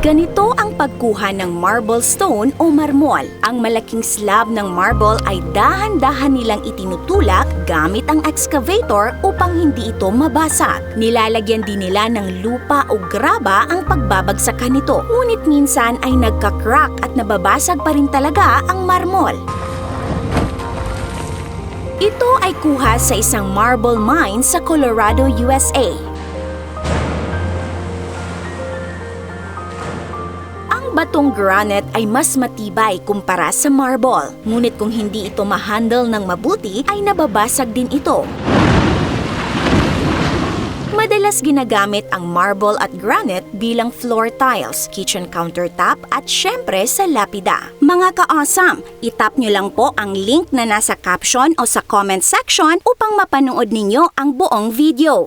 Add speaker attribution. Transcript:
Speaker 1: Ganito ang pagkuha ng marble stone o marmol. Ang malaking slab ng marble ay dahan-dahan nilang itinutulak gamit ang excavator upang hindi ito mabasag. Nilalagyan din nila ng lupa o graba ang pagbabagsakan nito. Ngunit minsan ay nagka-crack at nababasag pa rin talaga ang marmol. Ito ay kuha sa isang marble mine sa Colorado, USA. Ang batong granite ay mas matibay kumpara sa marble. Ngunit kung hindi ito ma-handle ng mabuti, ay nababasag din ito. Madalas ginagamit ang marble at granite bilang floor tiles, kitchen countertop at syempre sa lapida. Mga ka-awesome, itap nyo lang po ang link na nasa caption o sa comment section upang mapanood ninyo ang buong video.